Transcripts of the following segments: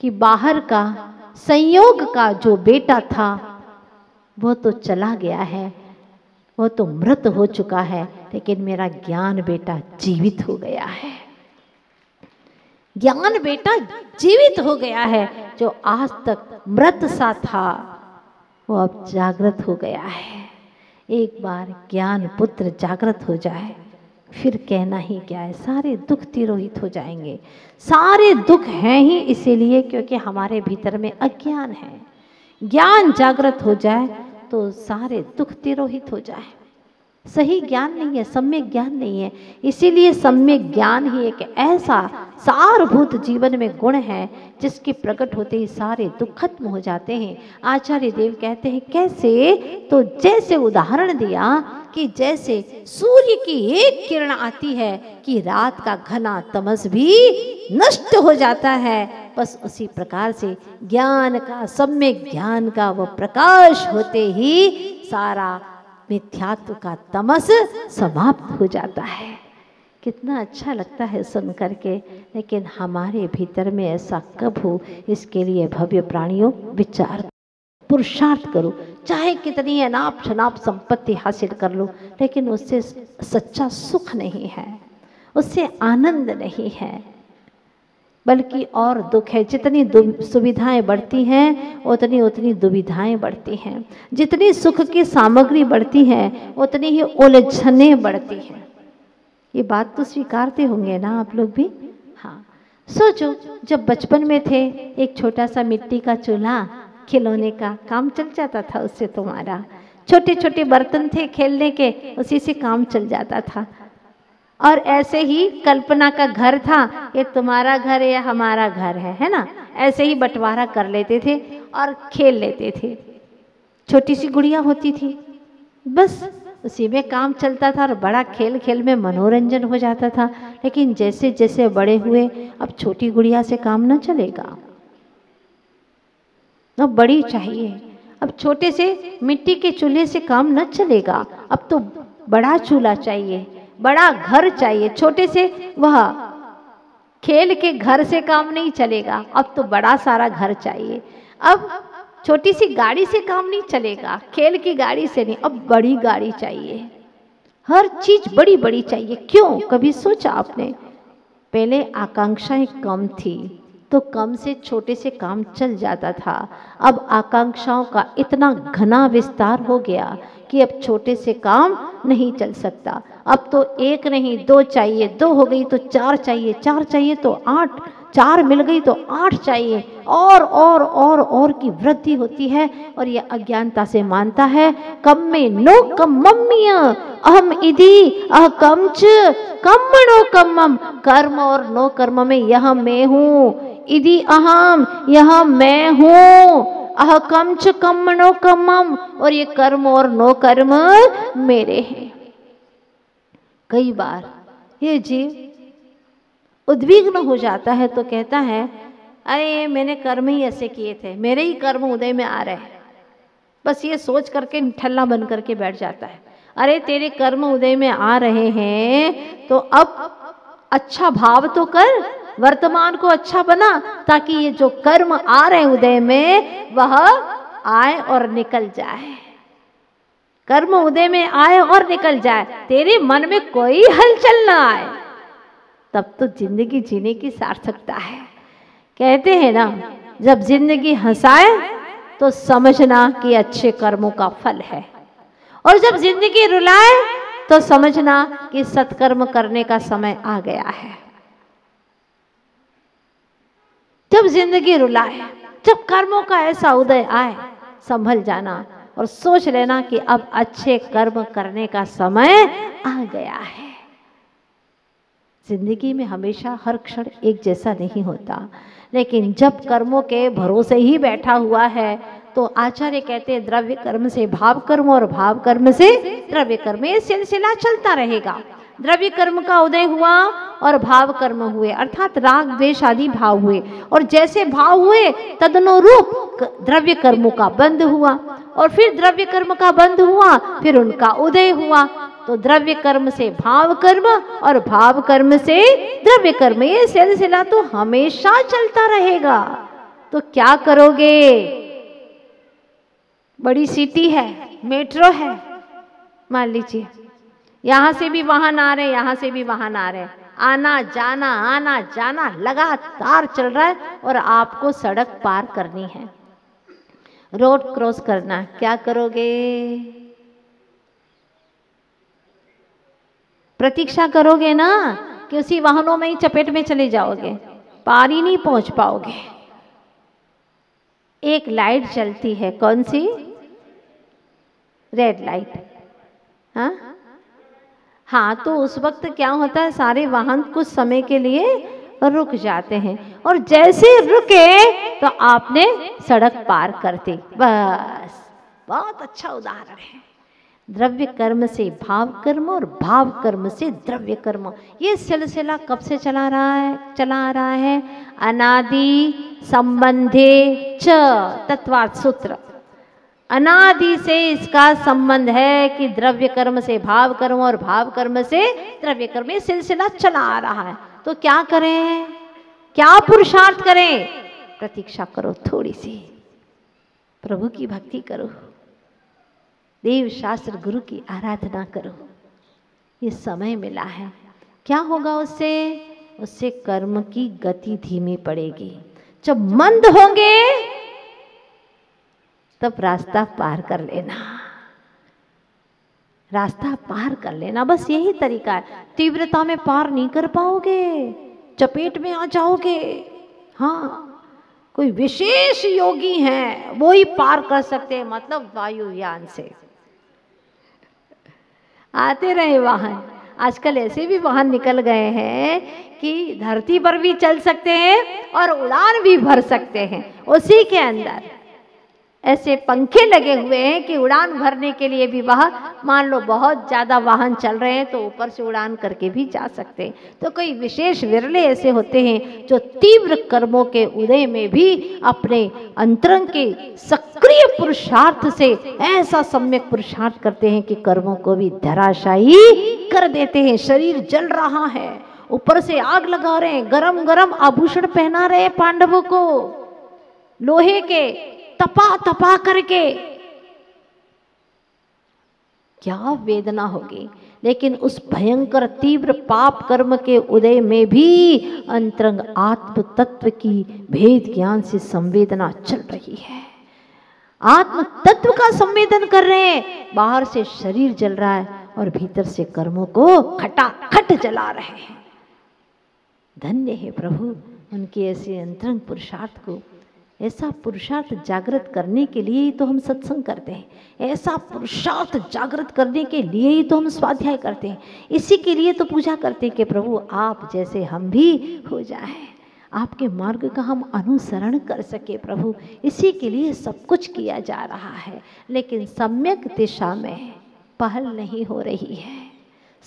कि बाहर का संयोग का जो बेटा था वो तो चला गया है, वो तो मृत हो चुका है, लेकिन मेरा ज्ञान बेटा जीवित हो गया है। ज्ञान बेटा जीवित हो गया है। जो आज तक मृत सा था वो अब जागृत हो गया है। एक बार ज्ञान पुत्र जागृत हो जाए फिर कहना ही क्या है, सारे दुख तिरोहित हो जाएंगे। सारे दुख हैं ही इसीलिए क्योंकि हमारे भीतर में अज्ञान है। ज्ञान जागृत हो जाए तो सारे दुख तिरोहित हो जाए। सही ज्ञान नहीं है, सम्यक ज्ञान नहीं है, इसीलिए सम्यक ज्ञान ही एक ऐसा सारभूत जीवन में गुण है जिसके प्रकट होते ही सारे दुख खत्म हो जाते हैं। आचार्य देव कहते हैं कैसे, तो जैसे उदाहरण दिया कि जैसे सूर्य की एक किरण आती है कि रात का घना तमस भी नष्ट हो जाता है, बस उसी प्रकार से ज्ञान का, सम्यक ज्ञान का वो प्रकाश होते ही सारा मिथ्यात्व का तमस समाप्त हो जाता है। कितना अच्छा लगता है सुन करके, लेकिन हमारे भीतर में ऐसा कब हो, इसके लिए भव्य प्राणियों विचार पुरुषार्थ करो। चाहे कितनी अनाप शनाप संपत्ति हासिल कर लो, लेकिन उससे सच्चा सुख नहीं है, उससे आनंद नहीं है, बल्कि और दुख है। जितनी सुविधाएं बढ़ती हैं उतनी उतनी दुविधाएं बढ़ती हैं, जितनी सुख की सामग्री बढ़ती है उतनी ही उलझनें बढ़ती हैं। ये बात तो स्वीकारते होंगे ना आप लोग भी। हाँ, सोचो जब बचपन में थे एक छोटा सा मिट्टी का चूल्हा, खिलौने का काम चल जाता था उससे तुम्हारा। छोटे छोटे बर्तन थे खेलने के, उसी से काम चल जाता था। और ऐसे ही कल्पना का घर था, ये तुम्हारा घर या हमारा घर है ना, ऐसे ही बंटवारा कर लेते थे और खेल लेते थे। छोटी सी गुड़िया होती थी, बस उसी में काम चलता था और बड़ा खेल खेल में मनोरंजन हो जाता था। लेकिन जैसे जैसे बड़े हुए अब छोटी गुड़िया से काम न चलेगा, अब बड़ी चाहिए। अब छोटे से मिट्टी के चूल्हे से काम न चलेगा, अब तो बड़ा चूल्हा चाहिए, बड़ा घर चाहिए। छोटे से वह खेल के घर से काम नहीं चलेगा, अब तो बड़ा सारा घर चाहिए। अब छोटी सी गाड़ी से काम नहीं चलेगा, खेल की गाड़ी से नहीं, अब बड़ी गाड़ी चाहिए। हर चीज बड़ी बड़ी चाहिए। क्यों, कभी सोचा आपने? पहले आकांक्षाएं कम थी तो कम से छोटे से काम चल जाता था। अब आकांक्षाओं का इतना घना विस्तार हो गया कि अब छोटे से काम नहीं चल सकता। अब तो एक नहीं दो चाहिए, दो हो गई तो चार चाहिए, चार चाहिए तो आठ, चार मिल गई तो आठ चाहिए, और की वृद्धि होती है। और ये अज्ञानता से मानता है कम में नो कम मम्मिया अहम इधि अहकम च कम्मणो कम्मम, कर्म और नो कर्म में यह मैं हूँ, इधि अहम यह मैं हूँ, अहकम च कम्मणो कम्मम, और ये कर्म और नो कर्म मेरे हैं। कई बार ये जीव उद्विग्न हो जाता है तो कहता है अरे मैंने कर्म ही ऐसे किए थे, मेरे ही कर्म उदय में आ रहे हैं। बस ये सोच करके ठल्ला बन करके बैठ जाता है। अरे तेरे कर्म उदय में आ रहे हैं तो अब अच्छा भाव तो कर, वर्तमान को अच्छा बना, ताकि ये जो कर्म आ रहे हैं उदय में वह आए और निकल जाए। कर्म उदय में आए और निकल जाए, तेरे मन में कोई हलचल ना आए, तब तो जिंदगी जीने की सार्थकता है। कहते हैं ना, जब जिंदगी हंसाए तो समझना कि अच्छे कर्मों का फल है, और जब जिंदगी रुलाए तो समझना कि सत्कर्म करने का समय आ गया है। जब जिंदगी रुलाए, जब कर्मों का ऐसा उदय आए, संभल जाना और सोच लेना कि अब अच्छे कर्म करने का समय आ गया है। जिंदगी में हमेशा हर क्षण एक जैसा नहीं होता, लेकिन जब कर्मों के भरोसे ही बैठा हुआ है तो आचार्य कहते हैं द्रव्य कर्म से भाव कर्म और भाव कर्म से द्रव्य कर्म, ये सिलसिला चलता रहेगा। द्रव्य कर्म का उदय हुआ और भाव कर्म हुए, अर्थात राग द्वेष आदि भाव हुए, और जैसे भाव हुए तदनुरूप द्रव्य कर्मों का बंध हुआ, और फिर द्रव्य कर्म का बंध हुआ, फिर उनका उदय हुआ। तो द्रव्य कर्म से भाव कर्म और भाव कर्म से द्रव्य कर्म, ये सिलसिला तो हमेशा चलता रहेगा। तो क्या करोगे? बड़ी सिटी है, मेट्रो है, मान लीजिए यहां से भी वाहन आ रहे, यहां से भी वाहन आ रहे, आना जाना लगातार चल रहा है और आपको सड़क पार करनी है, रोड क्रॉस करना, क्या करोगे? प्रतीक्षा करोगे ना कि उसी वाहनों में ही चपेट में चले जाओगे, पार ही नहीं पहुंच पाओगे। एक लाइट चलती है, कौन सी? Red light. हाँ, तो उस वक्त क्या होता है, सारे वाहन कुछ समय के लिए रुक जाते हैं और जैसे रुके तो आपने सड़क पार कर दी, बस। बहुत अच्छा उदाहरण है। द्रव्य कर्म से भाव कर्म और भाव कर्म से द्रव्य कर्म, ये सिलसिला कब से चला आ रहा है? अनादि संबंधे च तत्वार्थ सूत्र। अनादि से इसका संबंध है कि द्रव्य कर्म से भाव कर्म और भाव कर्म से द्रव्य कर्म, ये सिलसिला चला आ रहा है। तो क्या करें, क्या पुरुषार्थ करें? प्रतीक्षा करो थोड़ी सी, प्रभु की भक्ति करो, देव शास्त्र गुरु की आराधना करो, ये समय मिला है। क्या होगा उससे? उससे कर्म की गति धीमी पड़ेगी। जब मंद होंगे तब रास्ता पार कर लेना, रास्ता पार कर लेना, बस यही तरीका है। तीव्रता में पार नहीं कर पाओगे, चपेट में आ जाओगे। हाँ, कोई विशेष योगी हैं वो ही पार कर सकते हैं, मतलब वायुयान से आते रहे वाहन। आजकल ऐसे भी वाहन निकल गए हैं कि धरती पर भी चल सकते हैं और उड़ान भी भर सकते हैं उसी के अंदर। ऐसे पंखे लगे हुए हैं कि उड़ान भरने के लिए भी वह, मान लो बहुत ज़्यादा वाहन चल रहे हैं तो ऊपर से उड़ान करके भी जा सकते हैं। तो कोई विशेष विरले ऐसे होते हैं जो तीव्र कर्मों के उदय में भी अपने अंतरंग के सक्रिय पुरुषार्थ से ऐसा सम्यक पुरुषार्थ करते हैं कि कर्मों को भी धराशायी कर देते हैं। शरीर जल रहा है, ऊपर से आग लगा रहे हैं, गरम गरम आभूषण पहना रहे हैं पांडवों को, लोहे के तपा तपा करके, क्या वेदना होगी। लेकिन उस भयंकर तीव्र पाप कर्म के उदय में भी अंतरंग आत्म तत्व की भेद ज्ञान से संवेदना चल रही है, आत्म तत्व का संवेदन कर रहे हैं। बाहर से शरीर जल रहा है और भीतर से कर्मों को खटाखट जला रहे हैं। धन्य है प्रभु उनके ऐसे अंतरंग पुरुषार्थ को। ऐसा पुरुषार्थ जागृत करने के लिए ही तो हम सत्संग करते हैं, ऐसा पुरुषार्थ जागृत करने के लिए ही तो हम स्वाध्याय करते हैं, इसी के लिए तो पूजा करते हैं कि प्रभु आप जैसे हम भी हो जाएं, आपके मार्ग का हम अनुसरण कर सके प्रभु। इसी के लिए सब कुछ किया जा रहा है, लेकिन सम्यक दिशा में पहल नहीं हो रही है।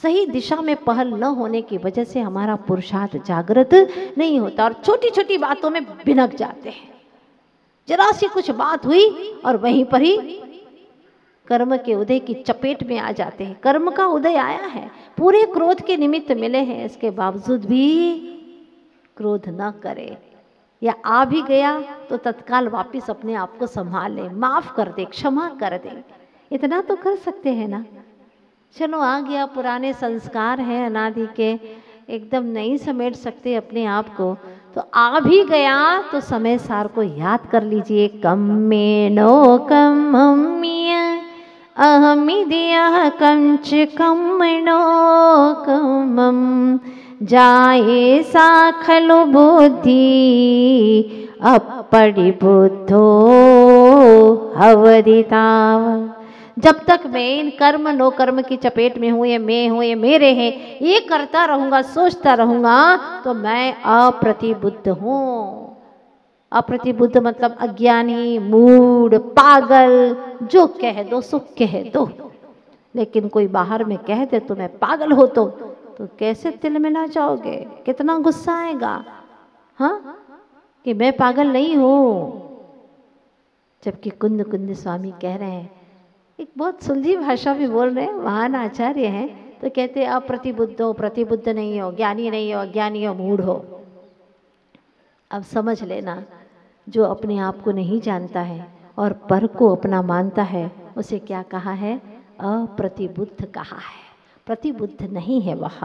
सही दिशा में पहल न होने की वजह से हमारा पुरुषार्थ जागृत नहीं होता और छोटी छोटी बातों में बिनक जाते हैं। जरा सी कुछ बात हुई और वहीं पर ही कर्म के उदय की चपेट में आ जाते हैं। कर्म का उदय आया है, पूरे क्रोध के निमित्त मिले हैं, इसके बावजूद भी क्रोध न करे, या आ भी गया तो तत्काल वापस अपने आप को संभाल ले, माफ कर दे, क्षमा कर दे। इतना तो कर सकते हैं ना। चलो आ गया, पुराने संस्कार हैं अनादि के, एकदम नहीं समेट सकते अपने आप को, तो आ भी गया तो समय सार को याद कर लीजिए। कम्मेनो कम्म्य अहमिदियः कंच कम्मनो कम्मं जाये सा खलु बुद्धि अपरिबुद्धो हवदिताव। जब तक मैं इन कर्म नो कर्म की चपेट में हूँ, ये मैं हूँ, ये मेरे हैं, ये करता रहूँगा, सोचता रहूँगा, तो मैं अप्रतिबुद्ध हूँ। अप्रतिबुद्ध मतलब अज्ञानी, मूढ़, पागल, जो कह दो सो कह दो। लेकिन कोई बाहर में कह दे तो मैं पागल हो तो कैसे तिल मिला जाओगे, कितना गुस्सा आएगा, हाँ, कि मैं पागल नहीं हूँ। जबकि कुंद कुंद स्वामी कह रहे हैं, एक बहुत सुलझी भाषा भी बोल रहे हैं, महान आचार्य हैं, तो कहते हैं अप्रतिबुद्ध हो, प्रतिबुद्ध नहीं हो, ज्ञानी नहीं हो, अज्ञानी हो, मूढ़ हो। अब समझ लेना, जो अपने आप को नहीं जानता है और पर को अपना मानता है, उसे क्या कहा है? अप्रतिबुद्ध कहा है। प्रतिबुद्ध नहीं है वह।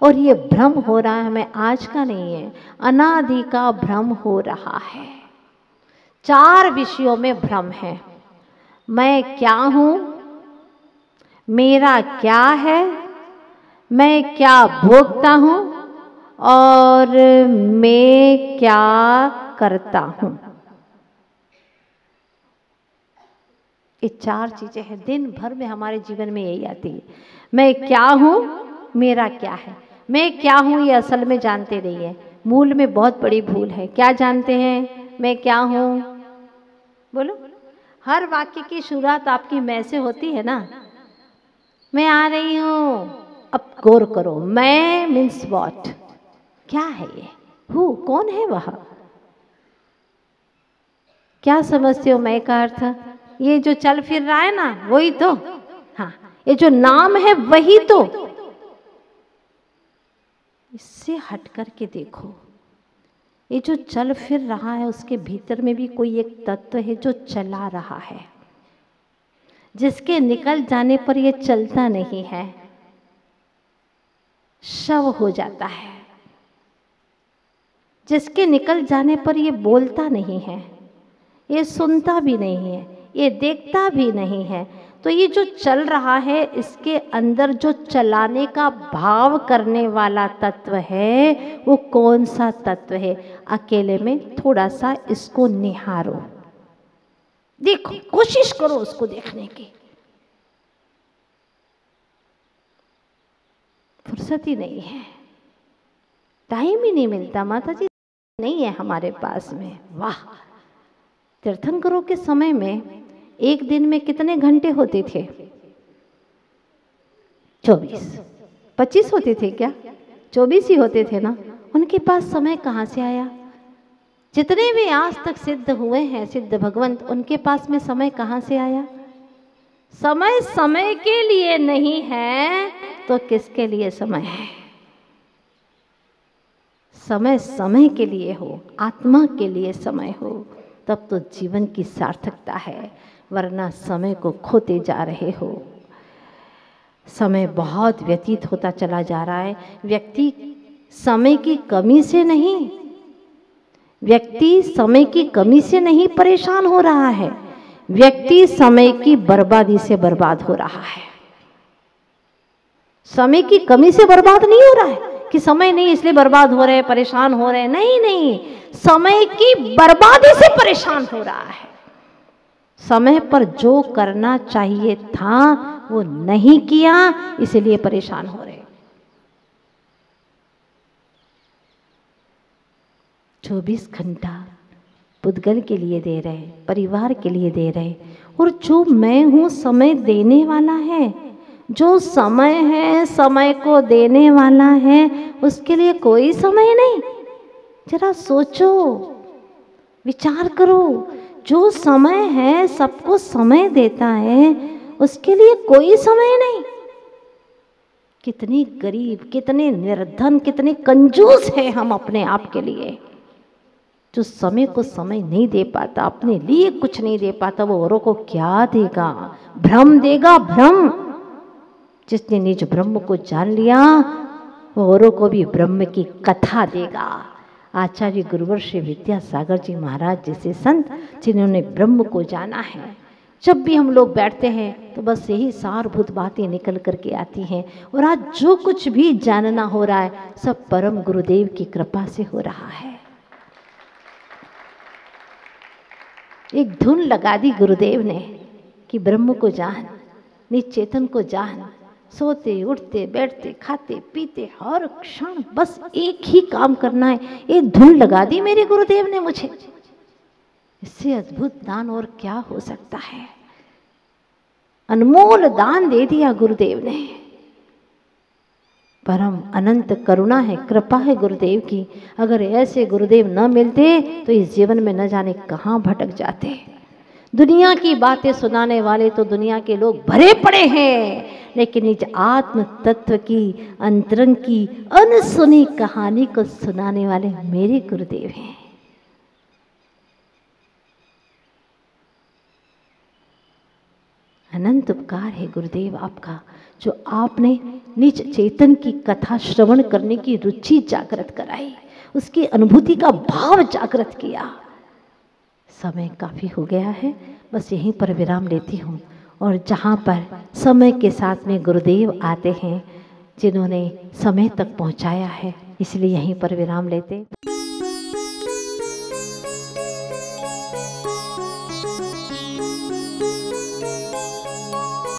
और ये भ्रम हो रहा है, हमें आज का नहीं है, अनादि का भ्रम हो रहा है। 4 विषयों में भ्रम है। मैं क्या हूँ, मेरा क्या है, मैं क्या भोगता हूँ और मैं क्या करता हूँ। ये 4 चीजें हैं, दिन भर में हमारे जीवन में यही आती है। मैं क्या हूँ, मेरा क्या है, मैं क्या हूँ, ये असल में जानते नहीं है। मूल में बहुत बड़ी भूल है। क्या जानते हैं? मैं क्या हूँ। बोलो, हर वाक्य की शुरुआत आपकी मैं से होती है ना। मैं आ रही हूँ। अब गौर करो, मैं मीन्स व्हाट, क्या है ये? हु, कौन है वह? क्या समझते हो मैं का अर्थ? ये जो चल फिर रहा है ना, वही तो। हाँ, ये जो नाम है वही तो। इससे हट करके देखो, ये जो चल फिर रहा है उसके भीतर में भी कोई एक तत्व है जो चला रहा है, जिसके निकल जाने पर ये चलता नहीं है, शव हो जाता है। जिसके निकल जाने पर ये बोलता नहीं है, ये सुनता भी नहीं है, ये देखता भी नहीं है। तो ये जो चल रहा है, इसके अंदर जो चलाने का भाव करने वाला तत्व है, वो कौन सा तत्व है? अकेले में थोड़ा सा इसको निहारो, देखो, कोशिश करो उसको देखने की। फुर्सत ही नहीं है, टाइम ही नहीं मिलता माता जी, नहीं है हमारे पास में। वाह, तीर्थंकरों के समय में एक दिन में कितने घंटे होते थे? 24, 25 होते थे क्या? 24 ही होते थे ना। उनके पास समय कहाँ से आया? जितने भी आज तक सिद्ध हुए हैं, सिद्ध भगवंत, उनके पास में समय कहाँ से आया? समय समय के लिए नहीं है तो किसके लिए समय है? समय समय के लिए हो, आत्मा के लिए समय हो, तब तो जीवन की सार्थकता है। वरना समय को खोते जा रहे हो। समय बहुत व्यतीत होता चला जा रहा है। व्यक्ति समय की कमी से नहीं, व्यक्ति समय की कमी से नहीं परेशान हो रहा है, व्यक्ति समय की बर्बादी से बर्बाद हो रहा है। समय की कमी से बर्बाद नहीं हो रहा है कि समय नहीं इसलिए बर्बाद हो रहे, परेशान हो रहे, नहीं नहीं, समय की बर्बादी से परेशान हो रहा है। समय पर जो करना चाहिए था वो नहीं किया, इसलिए परेशान हो रहे। 24 घंटा पुद्गल के लिए दे रहे, परिवार के लिए दे रहे। और जो मैं हूं समय देने वाला है, जो समय है समय को देने वाला है, उसके लिए कोई समय नहीं। जरा सोचो, विचार करो, जो समय है सबको समय देता है, उसके लिए कोई समय नहीं। कितनी गरीब, कितने निर्धन, कितने कंजूस है हम अपने आप के लिए। जो समय को समय नहीं दे पाता, अपने लिए कुछ नहीं दे पाता, वो औरों को क्या देगा? भ्रम देगा, भ्रम। जिसने निज ब्रह्म को जान लिया, वो औरों को भी ब्रह्म की कथा देगा। आचार्य गुरुवर श्री विद्यासागर जी महाराज जैसे संत, जिन्होंने ब्रह्म को जाना है, जब भी हम लोग बैठते हैं तो बस यही सारभूत बातें निकल करके आती हैं। और आज जो कुछ भी जानना हो रहा है, सब परम गुरुदेव की कृपा से हो रहा है। एक धुन लगा दी गुरुदेव ने कि ब्रह्म को जान, निश्चेतन को जान। सोते उठते बैठते खाते पीते हर क्षण बस एक ही काम करना है, ये धुन लगा दी मेरे गुरुदेव ने मुझे। इससे अद्भुत दान और क्या हो सकता है? अनमोल दान दे दिया गुरुदेव ने। परम अनंत करुणा है, कृपा है गुरुदेव की। अगर ऐसे गुरुदेव न मिलते तो इस जीवन में न जाने कहाँ भटक जाते। दुनिया की बातें सुनाने वाले तो दुनिया के लोग भरे पड़े हैं, लेकिन इस आत्म तत्व की, अंतरंग की अनसुनी कहानी को सुनाने वाले मेरे गुरुदेव हैं। अनंत उपकार है गुरुदेव आपका, जो आपने निज चेतन की कथा श्रवण करने की रुचि जागृत कराई, उसकी अनुभूति का भाव जागृत किया। समय काफ़ी हो गया है, बस यहीं पर विराम लेती हूँ। और जहाँ पर समय के साथ में गुरुदेव आते हैं, जिन्होंने समय तक पहुँचाया है, इसलिए यहीं पर विराम लेते।